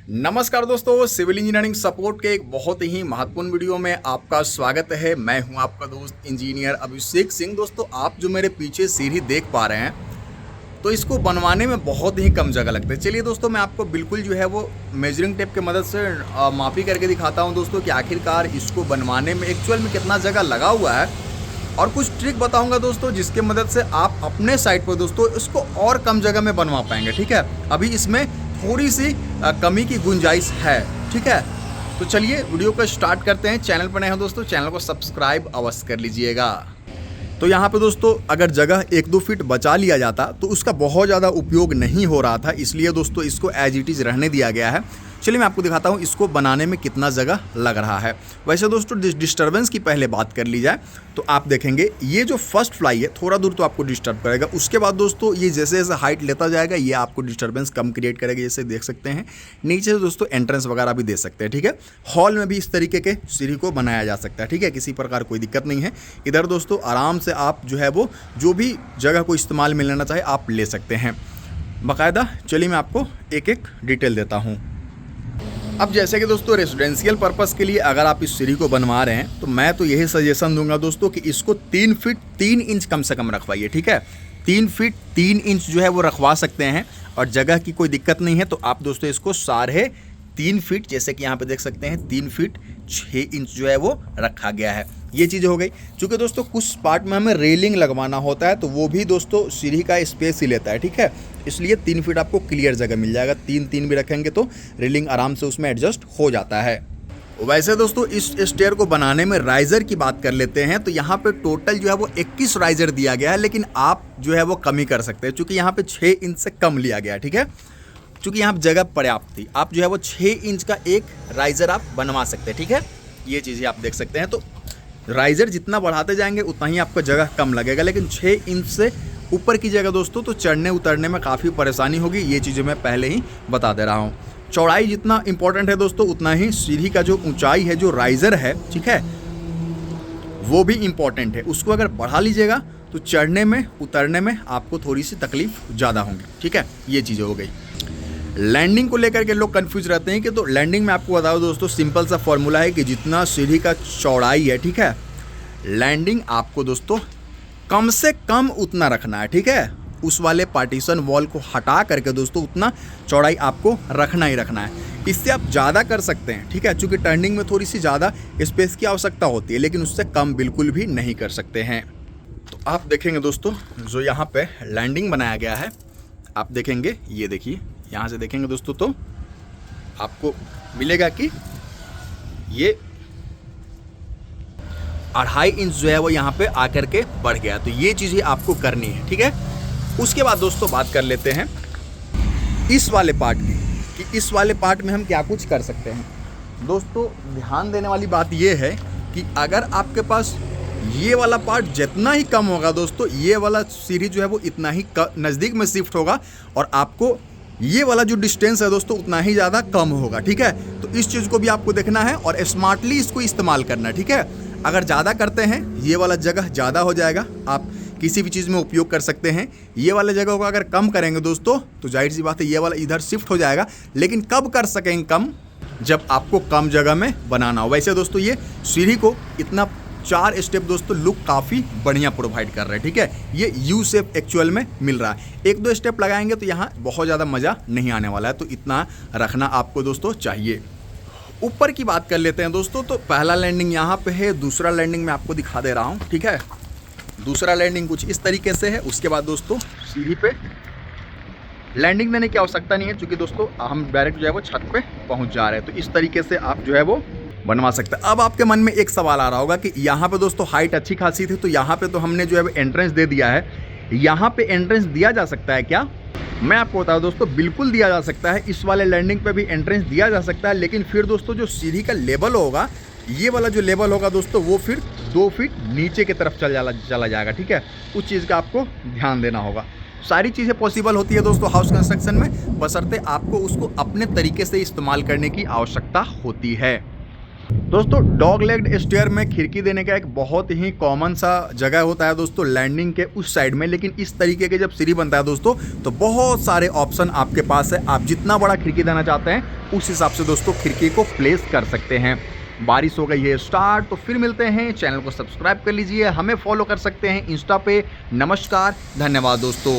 नमस्कार दोस्तों, civil engineering support के एक बहुत ही महत्वपूर्ण वीडियो में आपका स्वागत है। मैं हूं आपका दोस्त इंजीनियर अभिषेक सिंह। दोस्तों, आप जो मेरे पीछे सीढ़ी देख पा रहे हैं तो इसको बनवाने में बहुत ही कम जगह लगता है। चलिए दोस्तों, मैं आपको बिल्कुल जो है वो मेजरिंग टेप की मदद से मापी करके दिखाता हूं दोस्तों कि आखिरकार इसको बनवाने में एक्चुअल में कितना जगह लगा हुआ है, और कुछ ट्रिक बताऊंगा दोस्तों जिसके मदद से आप अपने साइट पर दोस्तों इसको और कम जगह में बनवा पाएंगे। ठीक है, अभी इसमें थोड़ी सी कमी की गुंजाइश है। ठीक है, तो चलिए वीडियो को स्टार्ट करते हैं। चैनल पर नए हो दोस्तों, चैनल को सब्सक्राइब अवश्य कर लीजिएगा। तो यहाँ पे दोस्तों अगर जगह 1-2 फीट बचा लिया जाता तो उसका बहुत ज़्यादा उपयोग नहीं हो रहा था, इसलिए दोस्तों इसको एज इट इज़ रहने दिया गया है। चलिए मैं आपको दिखाता हूँ इसको बनाने में कितना जगह लग रहा है। वैसे दोस्तों डिस्टर्बेंस की पहले बात कर ली जाए तो आप देखेंगे ये जो फर्स्ट फ्लाई है थोड़ा दूर तो आपको डिस्टर्ब करेगा, उसके बाद दोस्तों ये जैसे जैसे हाइट लेता जाएगा ये आपको डिस्टर्बेंस कम क्रिएट करेगा। जैसे देख सकते हैं नीचे से दोस्तों एंट्रेंस वगैरह भी दे सकते हैं। ठीक है, हॉल में भी इस तरीके के सीढ़ी को बनाया जा सकता है। ठीक है, किसी प्रकार कोई दिक्कत नहीं है। इधर दोस्तों आराम से आप जो है वो जो भी जगह को इस्तेमाल में लेना चाहे आप ले सकते हैं बाकायदा। चलिए मैं आपको एक एक डिटेल देता हूँ। अब जैसे कि दोस्तों रेजिडेंशियल पर्पस के लिए अगर आप इस सीढ़ी को बनवा रहे हैं तो मैं तो यही सजेशन दूंगा दोस्तों कि इसको 3 फीट 3 इंच कम से कम रखवाइए। ठीक है, 3 फीट 3 इंच जो है वो रखवा सकते हैं, और जगह की कोई दिक्कत नहीं है तो आप दोस्तों इसको 3.5 फीट, जैसे कि यहाँ पे देख सकते हैं 3 फीट 6 इंच जो है वो रखा गया है। ये चीज़ हो गई। चूँकि दोस्तों कुछ पार्ट में हमें रेलिंग लगवाना होता है तो वो भी दोस्तों सीढ़ी का स्पेस ही लेता है। ठीक है, इसलिए 3 फीट आपको क्लियर जगह मिल जाएगा। 3 भी रखेंगे तो रेलिंग आराम से उसमें एडजस्ट हो जाता है। वैसे दोस्तों इस स्टेयर को बनाने में राइजर की बात कर लेते हैं तो यहाँ पे टोटल जो है वो 21 राइजर दिया गया है, लेकिन आप जो है वो कमी कर सकते हैं चूँकि यहाँ पे 6 इंच से कम लिया गया है। ठीक है, चूँकि यहाँ जगह पर्याप्त थी, आप जो है वो 6 इंच का एक राइजर आप बनवा सकते हैं। ठीक है, ये चीज़ें आप देख सकते हैं। तो राइजर जितना बढ़ाते जाएंगे उतना ही आपको जगह कम लगेगा, लेकिन 6 इंच से ऊपर की जगह दोस्तों तो चढ़ने उतरने में काफ़ी परेशानी होगी। ये चीज़ें मैं पहले ही बता दे रहा हूँ। चौड़ाई जितना इंपॉर्टेंट है दोस्तों उतना ही सीढ़ी का जो ऊंचाई है, जो राइजर है, ठीक है, वो भी इम्पॉर्टेंट है। उसको अगर बढ़ा लीजिएगा तो चढ़ने में उतरने में आपको थोड़ी सी तकलीफ ज़्यादा होंगी। ठीक है, ये चीज़ें हो गई। लैंडिंग को लेकर के लोग कंफ्यूज रहते हैं कि तो लैंडिंग में आपको बताओ दोस्तों सिंपल सा फॉर्मूला है कि जितना सीढ़ी का चौड़ाई है, ठीक है, लैंडिंग आपको दोस्तों कम से कम उतना रखना है। ठीक है, उस वाले पार्टीशन वॉल को हटा करके दोस्तों उतना चौड़ाई आपको रखना ही रखना है। इससे आप ज़्यादा कर सकते हैं। ठीक है, चूँकि टर्निंग में थोड़ी सी ज़्यादा स्पेस की आवश्यकता होती है, लेकिन उससे कम बिल्कुल भी नहीं कर सकते हैं। तो आप देखेंगे दोस्तों जो यहाँ पे लैंडिंग बनाया गया है, आप देखेंगे, ये देखिए यहाँ से देखेंगे दोस्तों तो आपको मिलेगा कि ये 2.5 इंच जो है वो यहाँ पे आकर के बढ़ गया। तो ये चीज़ें आपको करनी है। ठीक है, उसके बाद दोस्तों बात कर लेते हैं इस वाले पार्ट की कि इस वाले पार्ट में हम क्या कुछ कर सकते हैं। दोस्तों ध्यान देने वाली बात ये है कि अगर आपके पास ये वाला पार्ट जितना ही कम होगा दोस्तों, ये वाला सीढ़ी जो है वो इतना ही नज़दीक में शिफ्ट होगा, और आपको ये वाला जो डिस्टेंस है दोस्तों उतना ही ज़्यादा कम होगा। ठीक है, तो इस चीज़ को भी आपको देखना है और स्मार्टली इसको इस्तेमाल करना है। ठीक है, अगर ज़्यादा करते हैं ये वाला जगह ज़्यादा हो जाएगा, आप किसी भी चीज़ में उपयोग कर सकते हैं। ये वाले जगह को अगर कम करेंगे दोस्तों तो जाहिर सी बात है ये वाला इधर शिफ्ट हो जाएगा, लेकिन कब कर सकेंगे कम, जब आपको कम जगह में बनाना हो। वैसे दोस्तों ये सीढ़ी को इतना 4 स्टेप दोस्तों लुक काफ़ी बढ़िया प्रोवाइड कर रहे हैं। ठीक है, ये यू शेप एक्चुअल में मिल रहा है। 1-2 स्टेप लगाएंगे तो यहाँ बहुत ज़्यादा मज़ा नहीं आने वाला है, तो इतना रखना आपको दोस्तों चाहिए। ऊपर की बात कर लेते हैं दोस्तों। तो पहला लैंडिंग यहाँ पे है, दूसरा लैंडिंग मैं आपको दिखा दे रहा हूँ। ठीक है, दूसरा लैंडिंग कुछ इस तरीके से है। उसके बाद दोस्तों सीढ़ी पे लैंडिंग देने की आवश्यकता नहीं है, क्योंकि दोस्तों हम डायरेक्ट जो है वो छत पे पहुँच जा रहे हैं। तो इस तरीके से आप जो है वो बनवा सकते हैं। अब आपके मन में एक सवाल आ रहा होगा कि यहाँ पे दोस्तों हाइट अच्छी खासी थी, तो यहाँ पे तो हमने जो है एंट्रेंस दे दिया है, यहाँ पे एंट्रेंस दिया जा सकता है क्या? मैं आपको बताऊं दोस्तों बिल्कुल दिया जा सकता है। इस वाले लैंडिंग पे भी एंट्रेंस दिया जा सकता है, लेकिन फिर दोस्तों जो सीढ़ी का लेवल होगा, ये वाला जो लेवल होगा दोस्तों वो फिर 2 फीट नीचे की तरफ चला जाएगा। ठीक है, उस चीज़ का आपको ध्यान देना होगा। सारी चीज़ें पॉसिबल होती है दोस्तों हाउस कंस्ट्रक्शन में, बशर्ते आपको उसको अपने तरीके से इस्तेमाल करने की आवश्यकता होती है। दोस्तों डॉग लेग्ड स्टेयर में खिड़की देने का एक बहुत ही कॉमन सा जगह होता है दोस्तों लैंडिंग के उस साइड में, लेकिन इस तरीके के जब सीढ़ी बनता है दोस्तों तो बहुत सारे ऑप्शन आपके पास है। आप जितना बड़ा खिड़की देना चाहते हैं उस हिसाब से दोस्तों खिड़की को प्लेस कर सकते हैं। बारिश हो गई है स्टार्ट, तो फिर मिलते हैं। चैनल को सब्सक्राइब कर लीजिए, हमें फॉलो कर सकते हैं इंस्टा पे। नमस्कार, धन्यवाद दोस्तों।